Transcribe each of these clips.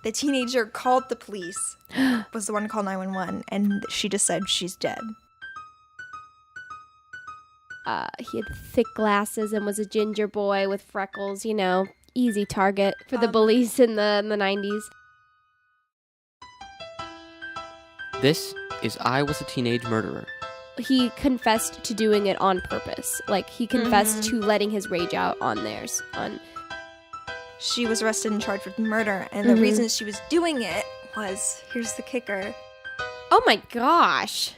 the teenager called the police, was the one who called 911, and she just said she's dead. He had thick glasses and was a ginger boy with freckles, easy target for the bullies in the 90s. This is I Was a Teenage Murderer. He confessed to doing it on purpose. Like, he confessed to letting his rage out on theirs. She was arrested and charged with murder, and the reason she was doing it was, here's the kicker. Oh my gosh.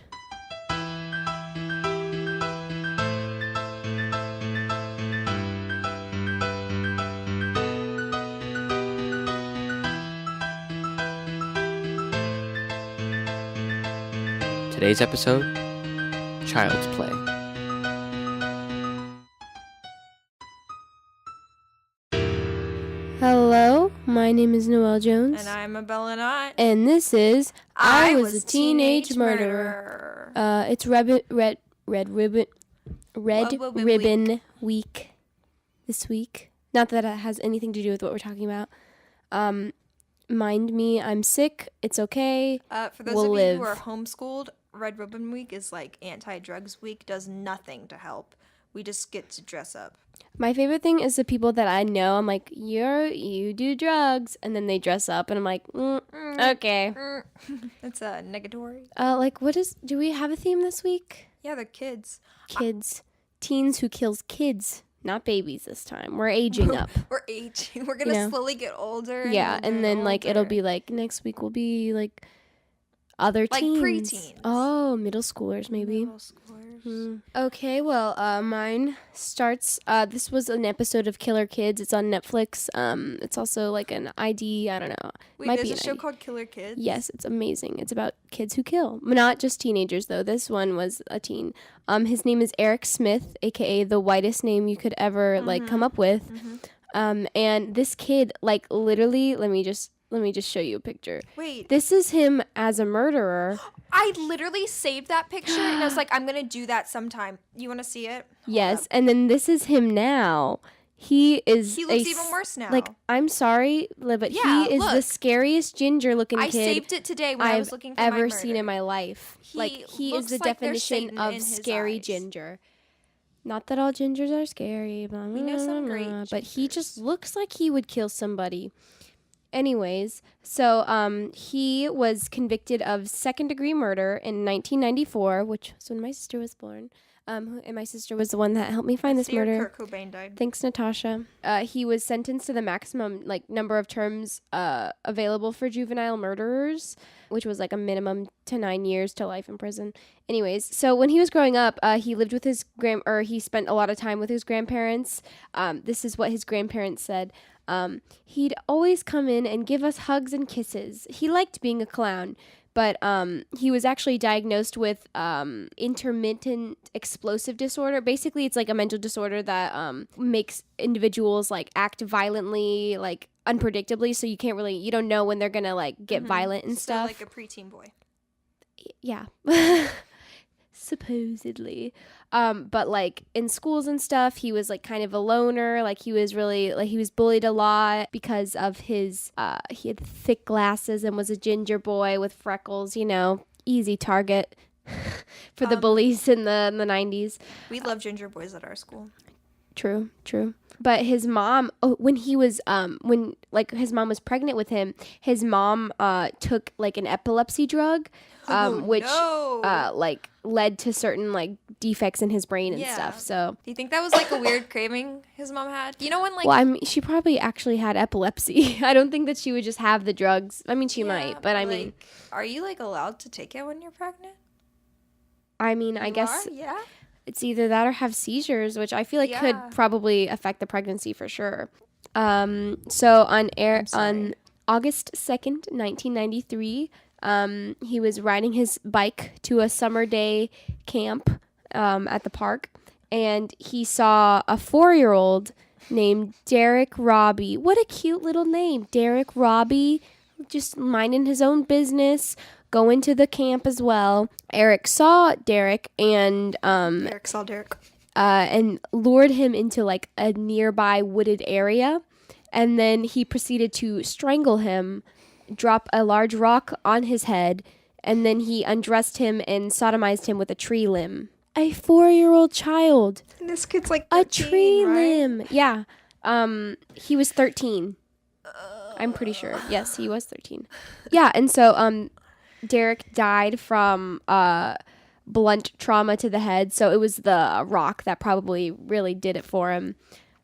Today's episode, Child's Play. Hello, my name is Noel Jones. And I'm Abella. And this is I Was a Teenage Murderer. It's Red Ribbon Week this week. Not that it has anything to do with what we're talking about. Mind me, I'm sick. It's okay. For those of you who are homeschooled, Red Ribbon Week is like anti-drugs week. Does nothing to help. We just get to dress up. My favorite thing is the people that I know. I'm like, you do drugs, and then they dress up, and I'm like, okay. It's a negatory. Do we have a theme this week? Yeah, they're kids. Kids. Teens who kills kids. Not babies this time. We're aging up. We're aging. We're going to slowly get older. Yeah, and then older. It'll be like next week will be like other teens. Like preteens. Oh, middle schoolers maybe. Middle schoolers. Okay, well, mine starts, this was an episode of Killer Kids. It's on Netflix. It's also like an ID, I don't know. Wait, there's a show called Killer Kids? Yes, it's amazing. It's about kids who kill. Not just teenagers, though. This one was a teen. His name is Eric Smith, a.k.a. the whitest name you could ever, come up with. And this kid, literally, let me just show you a picture. Wait. This is him as a murderer. I literally saved that picture, and I was like, I'm going to do that sometime. You want to see it? Yes, and then this is him now. He looks even worse now. I'm sorry, but he is the scariest ginger-looking kid I saved it today when I was looking for my I've ever murder. seen in my life. He is the definition of scary ginger. Not that all gingers are scary. Blah, blah, we know some great gingers. But he just looks like he would kill somebody. Anyways, so he was convicted of second-degree murder in 1994, which was when my sister was born. And my sister was the one that helped me find this murder. Kurt Cobain died. Thanks, Natasha. He was sentenced to the maximum number of terms available for juvenile murderers, which was a minimum to 9 years to life in prison. Anyways, so when he was growing up, he lived with he spent a lot of time with his grandparents. This is what his grandparents said. He'd always come in and give us hugs and kisses. He liked being a clown, but he was actually diagnosed with intermittent explosive disorder. Basically, it's like a mental disorder that makes individuals act violently, unpredictably. So you don't know when they're gonna get violent and stuff. Like a preteen boy. Yeah. Supposedly. But in schools and stuff, he was kind of a loner. He was really he was bullied a lot because of his he had thick glasses and was a ginger boy with freckles, easy target for the bullies in the 90s. We love ginger boys at our school. True. But his mom, when he was, when his mom was pregnant with him, his mom took an epilepsy drug, which led to certain defects in his brain and stuff. So do you think that was a weird craving his mom had? You know when well, she probably actually had epilepsy. I don't think that she would just have the drugs. I mean, she might, but I mean, are you allowed to take it when you're pregnant? I mean, I guess. Yeah. It's either that or have seizures, which I feel could probably affect the pregnancy for sure. So on August 2nd, 1993, he was riding his bike to a summer day camp at the park, and he saw a 4-year-old named Derek Robbie. What a cute little name, Derek Robbie, just minding his own business, going to the camp as well. Eric saw Derek and and lured him into a nearby wooded area, and then he proceeded to strangle him drop a large rock on his head, and then he undressed him and sodomized him with a tree limb. A 4-year-old child. And this kid's like A 13, tree right? limb. Yeah. He was 13. I'm pretty sure. Yes, he was 13. Yeah, and so Derek died from blunt trauma to the head, so it was the rock that probably really did it for him.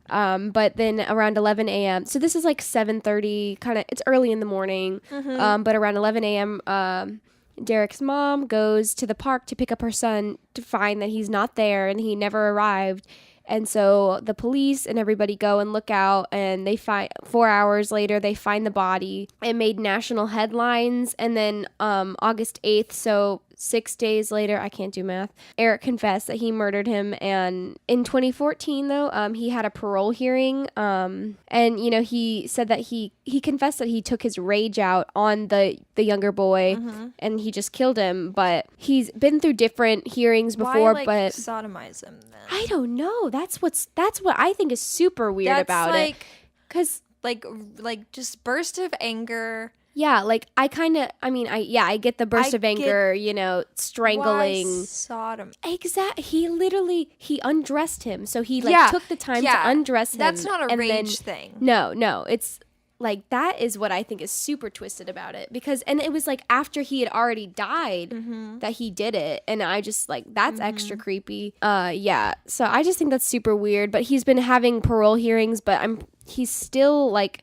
But then around 11 a.m., so this is like 7:30, kind of, it's early in the morning, but around 11 a.m., Derek's mom goes to the park to pick up her son to find that he's not there and he never arrived. And so the police and everybody go and look out, and they find 4 hours later, they find the body. It made national headlines. And then August 8th, so 6 days later, I can't do math, Eric confessed that he murdered him. And in 2014, though, he had a parole hearing. And, you know, he said that he confessed that he took his rage out on the younger boy and he just killed him. But he's been through different hearings before. Why, like, but sodomize him then? I don't know. That's what I think is super weird about it. Because like just burst of anger. yeah, like I get the burst of anger, you know, strangling. Why sodom? He undressed him. So he took the time to undress him. That's not a and rage thing. No, it's like that is what I think is super twisted about it, because and it was like after he had already died that he did it, and I just like that's extra creepy. Yeah, so I just think that's super weird. But he's been having parole hearings, but he's still like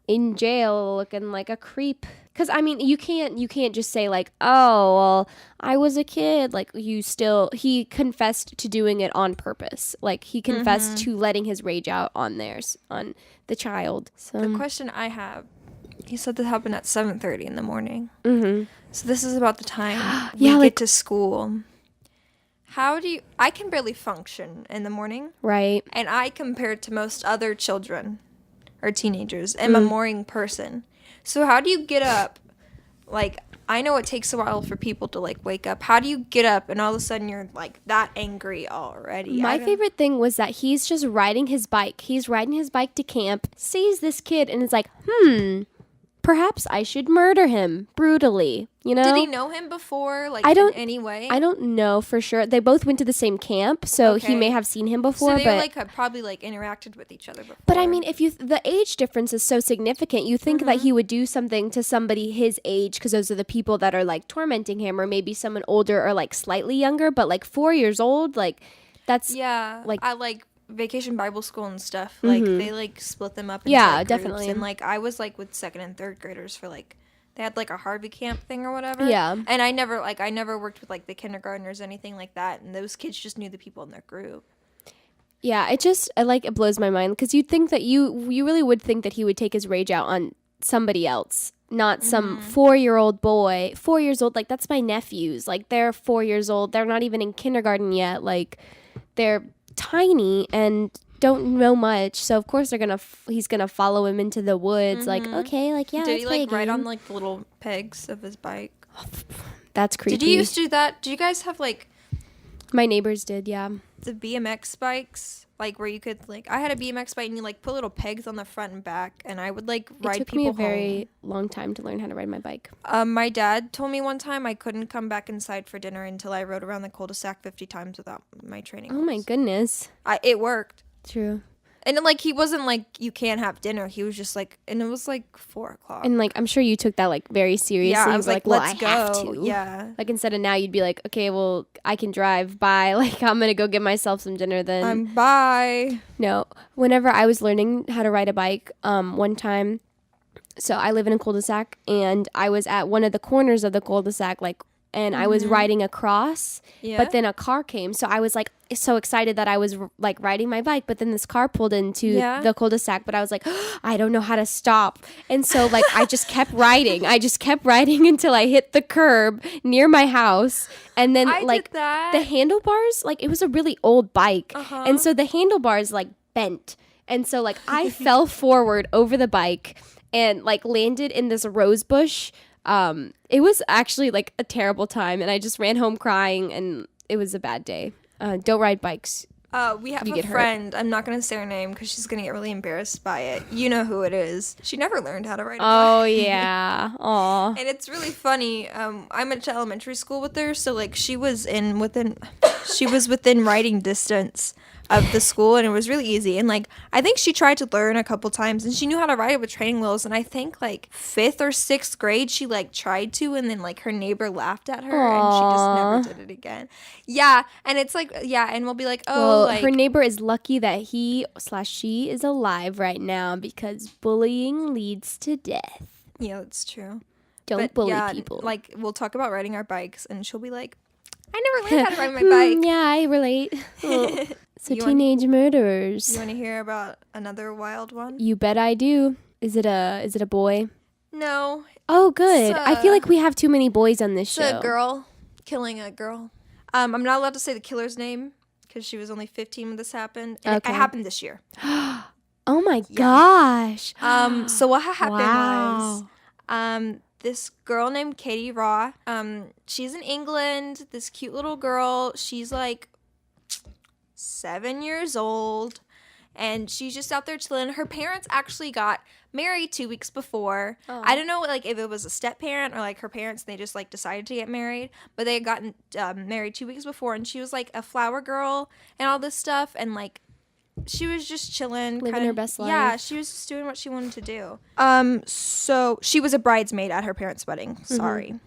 in jail looking like a creep. Because I mean, you can't just say like, oh well, I was a kid. Like he confessed to doing it on purpose. Like he confessed to letting his rage out on the child. So The question I have, he said this happened at 7:30 in the morning. mm-hmm. So this is about the time Yeah, we like- get to school. I can barely function in the morning, Right. and I, compared to most other children or teenagers, am a morning person. So how do you get up? Like, I know it takes a while for people to like wake up. How do you get up and all of a sudden you're like that angry already? My favorite thing was that he's just riding his bike. He's riding his bike to camp, sees this kid, and is like, perhaps I should murder him brutally. You know? Did he know him before? Like, I don't- in any way? I don't know for sure. They both went to the same camp, so he Okay. may have seen him before. So they but like had probably like interacted with each other before. But I mean, if the age difference is so significant, you think that he would do something to somebody his age, because those are the people that are like tormenting him, or maybe someone older or like slightly younger, but like 4 years old, like that's yeah, like- I like Vacation Bible School and stuff. Like they like split them up. Into, Yeah, like, groups. definitely. And like I was like with second and third graders for like they had like a Harvey camp thing or whatever. Yeah. And I never worked with like the kindergartners, anything like that. And those kids just knew the people in their group. Yeah, it blows my mind, because you'd think that you really would think that he would take his rage out on somebody else, not some 4-year-old boy. 4 years old, like that's my nephews. Like they're 4 years old. They're not even in kindergarten yet. Like they're tiny and don't know much. So of course he's gonna follow him into the woods. Like okay, like yeah. Did let's he play a like ride game. on like the little pegs of his bike? That's creepy. Did you used to do that? Do you guys have like My neighbors did, yeah. the BMX bikes, like where you could like I had a BMX bike and you like put little pegs on the front and back, and I would like It ride took people me a home. very long time to learn how to ride my bike. My dad told me one time I couldn't come back inside for dinner until I rode around the cul-de-sac 50 times without my training. Oh my wheels. goodness. It worked. True. And then, like, he wasn't like, you can't have dinner. He was just like, and it was like 4:00. And like I'm sure you took that like very seriously. Yeah, I You was were like, well, let's I have go. to. Yeah. Like instead of now you'd be like, okay, well I can drive. Bye. Like I'm gonna go get myself some dinner then. Bye. No. Whenever I was learning how to ride a bike, one time, so I live in a cul-de-sac, and I was at one of the corners of the cul-de-sac, like, and I was riding across, Yeah. but then a car came, so I was like so excited that I was like riding my bike, but then this car pulled into Yeah. the cul-de-sac, but I was like, I don't know how to stop, and so like I just kept riding. I just kept riding until I hit the curb near my house, and then I like did that. the handlebars, like it was a really old bike, Uh-huh. and so the handlebars like bent, and so like I fell forward over the bike and like landed in this rose bush. It was actually like a terrible time, and I just ran home crying, and it was a bad day. Don't ride bikes We have you a get hurt? friend. I'm not going to say her name because she's going to get really embarrassed by it. You know who it is. She never learned how to ride a bike. Oh yeah. Aw. And it's really funny. I went to elementary school with her, so like she was within riding distance of the school, and it was really easy. And like I think she tried to learn a couple times, and she knew how to ride it with training wheels. And I think like 5th or 6th grade, she like tried to, and then like her neighbor laughed at her, and she just never did it again. Yeah, and it's like and we'll be like, oh, Well, like her neighbor is lucky that he/she is alive right now because bullying leads to death. yeah, that's true. Don't bully people. Like we'll talk about riding our bikes, and she'll be like, I never learned how to ride my bike. Yeah, I relate. Oh. So You teenage murderers. You want to hear about another wild one? You bet I do. Is it a boy? No, Oh, good. It's I feel like we have too many boys on this it's show. a girl killing a girl. I'm not allowed to say the killer's name because she was only 15 when this happened. And Okay. it happened this year. Oh my gosh. So what happened Wow. was, this girl named Katie Raw. She's in England. This cute little girl. She's like 7 years old, and she's just out there chilling. Her parents actually got married 2 weeks before. Oh. I don't know like if it was a step parent or like her parents, they just like decided to get married, but they had gotten married 2 weeks before, and she was like a flower girl and all this stuff, and like she was just chilling, Living her best life. Yeah, she was just doing what she wanted to do. So she was a bridesmaid at her parents' wedding. Sorry.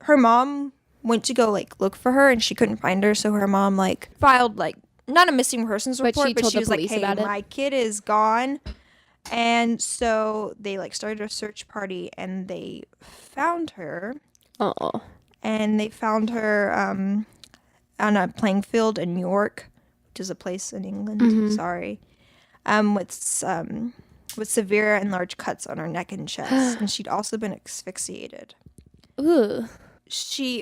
Her mom went to go like look for her, and she couldn't find her, so her mom like filed like not a missing persons But report, she but told she the was like, police hey, about it? my kid is gone. And so they like started a search party, and they found her. Oh. And they found her on a playing field in York, which is a place in England. Sorry, with severe and large cuts on her neck and chest, and she'd also been asphyxiated. Ooh.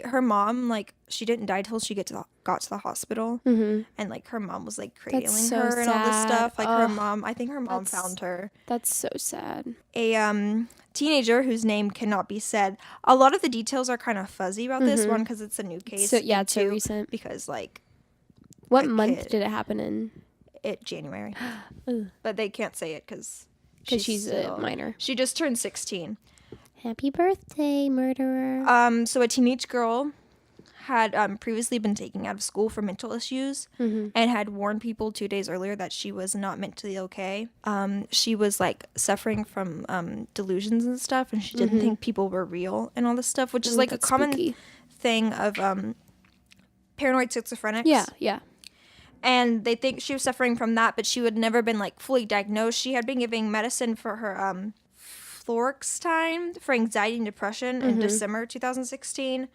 Her mom, like, she didn't die till she got to the hospital, and like her mom was like cradling so her and all this sad. stuff. Like her Ugh. mom, I think her mom That's- found her. That's so sad. A teenager whose name cannot be said. A lot of the details are kind of fuzzy about this one because it's a new case. So yeah, and it's so two, recent. because like What a month kid. did it happen in? January, Ooh. but they can't say it because She's a minor. She just turned 16. Happy birthday, murderer. So a teenage girl had previously been taken out of school for mental issues and had warned people 2 days earlier that she was not mentally okay. She was like suffering from delusions and stuff, and she didn't think people were real and all this stuff, which is like a That's common spooky. thing of paranoid schizophrenics. Yeah. And they think she was suffering from that, but she had never been like fully diagnosed. She had been giving medicine for her fluoxetine for anxiety and depression in December 2016,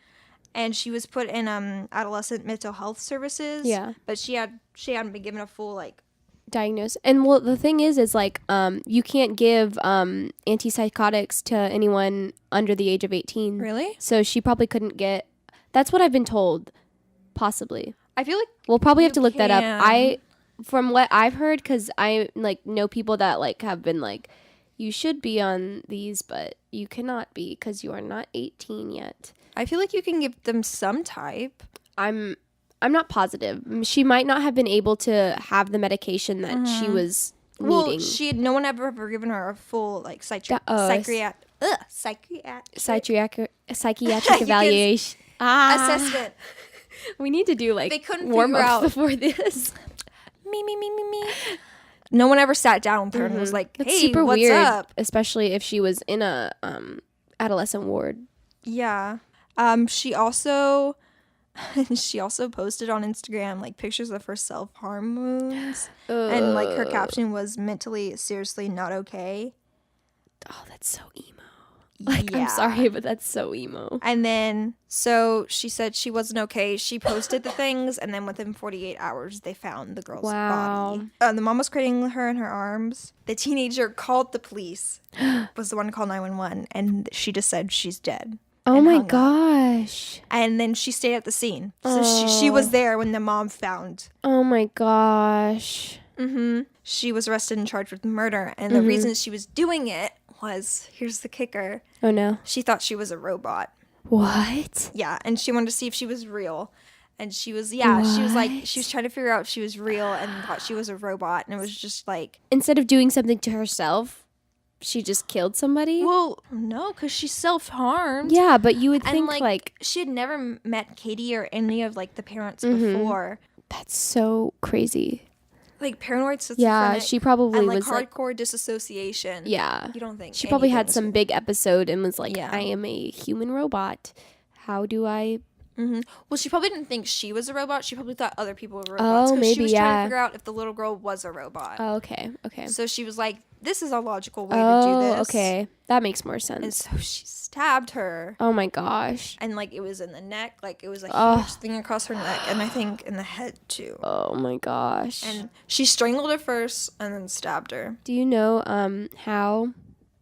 and she was put in adolescent mental health services. Yeah. but she hadn't been given a full like. Diagnosed. And well, the thing is like you can't give antipsychotics to anyone under the age of 18. Really? So she probably couldn't get. That's what I've been told. Possibly. I feel like We'll probably have You to look that up. can. From what I've heard, because I like know people that like have been like, you should be on these, but you cannot be because you are not 18 yet. I feel like you can give them some type. I'm not positive. She might not have been able to have the medication that she was Well, needing. no one ever given her a full like psychiatric Psychiatric evaluation. assessment. We need to do like They couldn't warm figure ups out- before this. Me. No one ever sat down with her and was like, That's "Hey, super what's weird, up?" especially if she was in a adolescent ward. Yeah. She also posted on Instagram like pictures of her self-harm wounds, and like her caption was mentally seriously not okay. Oh, that's so emo. Like, I'm sorry, but that's so emo. And then so she said she wasn't okay. She posted the things, and then within 48 hours they found the girl's Wow. body. The mom was cradling her in her arms. The teenager called the police. Was the one to call 911, and she just said she's dead. Oh and my hung up. gosh. And then she stayed at the scene. So she was there when the mom found. Oh my gosh. She was arrested and charged with murder. And the reason she was doing it was, here's the kicker, Oh no. she thought she was a robot. What? Yeah, and she wanted to see if she was real. And she was she was trying to figure out if she was real and thought she was a robot. And it was just like, Instead of doing something to herself, she just killed somebody? well, no, because she self-harmed. Yeah, but you would And think like she had never met Katie or any of like the parents before. that's so crazy. Like paranoid schizophrenic. Yeah, she probably and like was like, hardcore disassociation. yeah. You don't think She probably anything had was some real. big episode and was like, Yeah. I am a human robot. How do I? Well, she probably didn't think she was a robot. She probably thought other people were robots. Oh, 'cause she maybe, was trying yeah. to figure out if the little girl was a robot. Oh, okay. So she was like, this is a logical way to do this. Okay. That makes more And sense. so she stabbed her. Oh my gosh. And like it was in the neck. Like it was a Ugh. huge thing across her neck. And I think in the head too. Oh my gosh. And she strangled her first and then stabbed her. Do you know how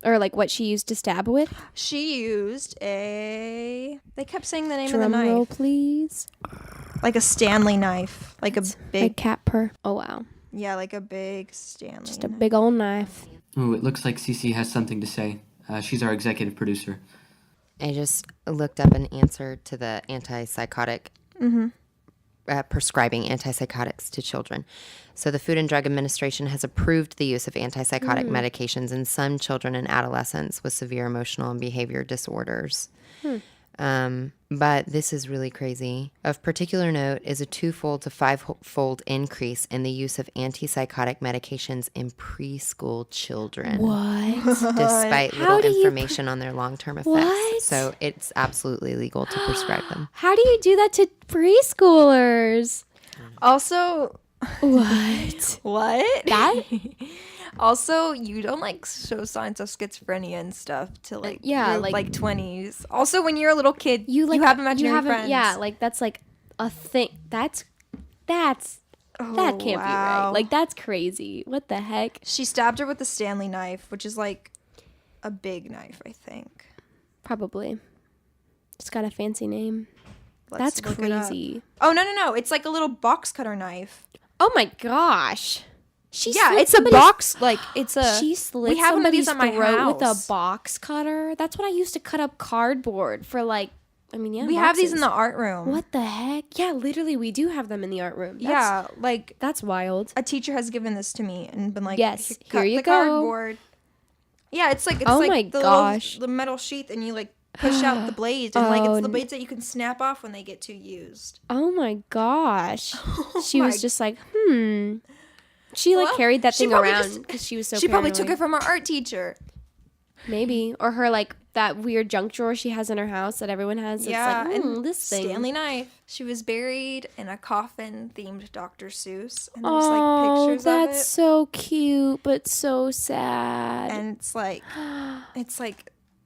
or like what she used to stab with? She used they kept saying the name of the Drum knife. roll, please. Like a Stanley knife. Like a Like big, cat purr. Oh wow. yeah, like a big Stanley Just a knife. big old knife. Ooh, it looks like Cece has something to say. She's our executive producer. I just looked up an answer to the antipsychotic, prescribing antipsychotics to children. So the Food and Drug Administration has approved the use of antipsychotic medications in some children and adolescents with severe emotional and behavior disorders. But this is really crazy. Of particular note is a 2-fold to 5-fold increase in the use of antipsychotic medications in preschool children. What? Despite How little do you information on their long-term effects. What? So it's absolutely legal to prescribe them. How do you do that to preschoolers? Also, What? what? That? Also, you don't like show signs of schizophrenia and stuff to like yeah, your, like- 20s. Also, when you're a little kid, you have imaginary friends. Yeah, like that's like a thing. That can't be right. wow. Like that's crazy. What the heck? She stabbed her with a Stanley knife, which is like a big knife, I think. Probably. It's got a fancy name. Let's That's look it up. crazy. Oh no! It's like a little box cutter knife. Oh my gosh. She Yeah, slit it's a somebody's- box. Like it's a. She slit we have one of these somebody's at my throat with a house. box cutter. That's what I used to cut up cardboard for. Like, I mean, yeah, we have these in boxes. the art room. What the heck? Yeah, literally, we do have them in the art room. Yeah, like That's wild. a teacher has given this to me and been like, Yes, cut here you the go." cardboard. Yeah, it's like Oh my the gosh. the metal sheath, and you like push out the blades, and like it's Oh, the blades that you can snap off when they get too used. Oh my gosh. She my- was just like, She like Well, carried that she thing probably around just- because she was so She probably took paranoid. it from her art teacher. Maybe. Or her like that weird junk drawer she has in her house that everyone has. Yeah, It's like, and this thing. Stanley knife. She was buried in a coffin themed Dr. Seuss, and there's Oh, like pictures that's of it. so cute, but so sad. And it's like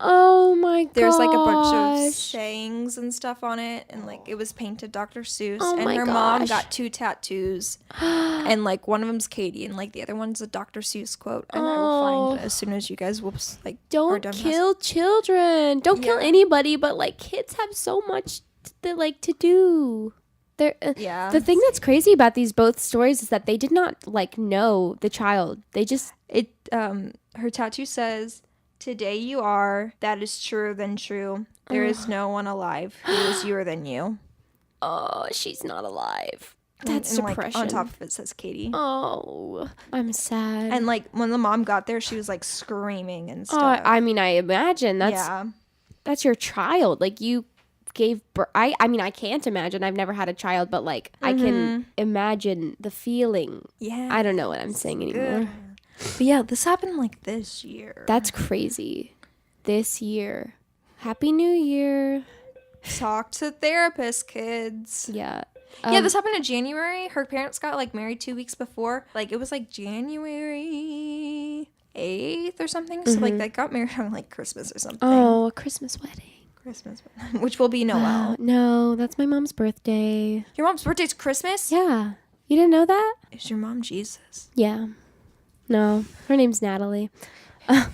oh my god. there's like a bunch of sayings and stuff on it, and like it was painted Dr. Seuss. Oh and my her mom gosh. got 2 tattoos, and like one of them's Katie, and like the other one's a Dr. Seuss quote. And I will find it as soon as you guys will like are Don't done kill children. Don't kill Yeah. anybody, but like kids have so much to do. They're, Yeah. The thing that's crazy about these both stories is that they did not like know the child. They just Her tattoo says, "Today you are, that is truer than true. There is no one alive who is youer than you." oh, she's not alive. That's and, like, depression. on top of it says Katie. Oh, I'm sad. And like when the mom got there, she was like screaming and oh, stuff. I mean, I imagine that's your child. Like you gave birth. I mean, I can't imagine. I've never had a child, but like I can imagine the feeling. Yeah. I don't know what I'm saying anymore. But yeah, this happened like this year. That's crazy. This year. Happy New Year. Talk to therapist, kids. Yeah. Yeah, this happened in January. Her parents got like married 2 weeks before. Like it was like January 8th or something. So like they got married on like Christmas or something. Oh, a Christmas wedding. Christmas, which will be Noel. No, that's my mom's birthday. Your mom's birthday's Christmas? Yeah. You didn't know that? Is your mom Jesus? Yeah. No, her name's Natalie. Her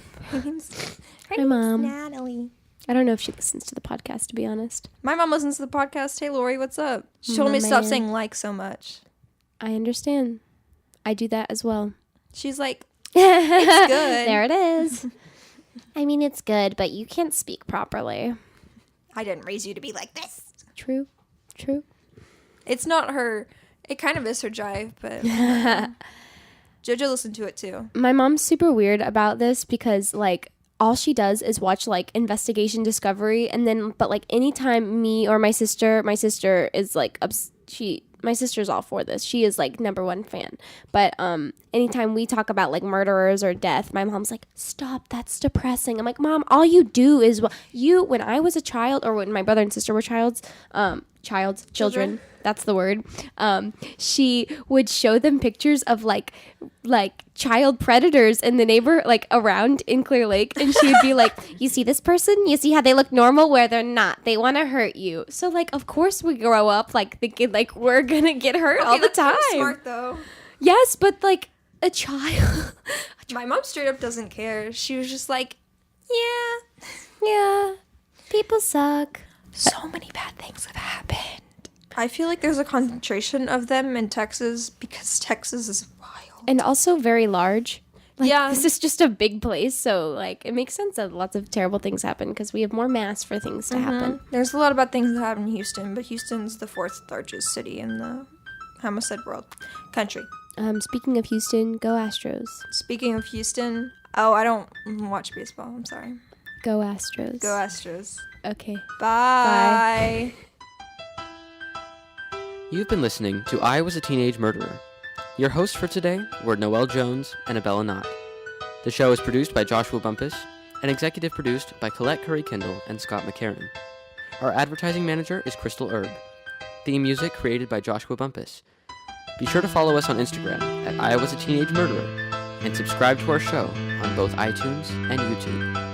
name's My mom. Natalie. I don't know if she listens to the podcast, to be honest. My mom listens to the podcast. Hey, Lori, what's up? She told me to stop man. saying like so much. I understand. I do that as well. She's like, it's good. There it is. I mean, it's good, but you can't speak properly. I didn't raise you to be like this. True. True. It's not her. It kind of is her jive, but JoJo listened to it too. My mom's super weird about this because like all she does is watch like Investigation Discovery, and then but like anytime me or my sister is like my sister's all for this. She is like number one fan. But anytime we talk about like murderers or death, my mom's like, stop, that's depressing. I'm like, Mom, all you do is when I was a child, or when my brother and sister were children, that's the word. She would show them pictures of like child predators in the neighbor, around in Clear Lake, and she would be like, you see this person? You see how they look normal? Where they're not. They want to hurt you. So like, of course we grow up like thinking like we're gonna get hurt all the time. Smart though. Yes, but like a child. My mom straight up doesn't care. She was just like, Yeah, people suck. so many bad things have happened. I feel like there's a concentration of them in Texas because Texas is wild. And also very large. Yeah. This is just a big place, so like it makes sense that lots of terrible things happen because we have more mass for things to happen. There's a lot of bad things that happen in Houston, but Houston's the 4th largest city in the homicide country. Speaking of Houston, go Astros. Speaking of Houston, I don't watch baseball. I'm sorry. Go Astros. Go Astros. Okay. Bye. You've been listening to I Was a Teenage Murderer. Your hosts for today were Noel Jones and Abella Knott. The show is produced by Joshua Bumpus and executive produced by Colette Curry-Kendall and Scott McCarran. Our advertising manager is Crystal Erb. Theme music created by Joshua Bumpus. Be sure to follow us on Instagram at I Was a Teenage Murderer and subscribe to our show on both iTunes and YouTube.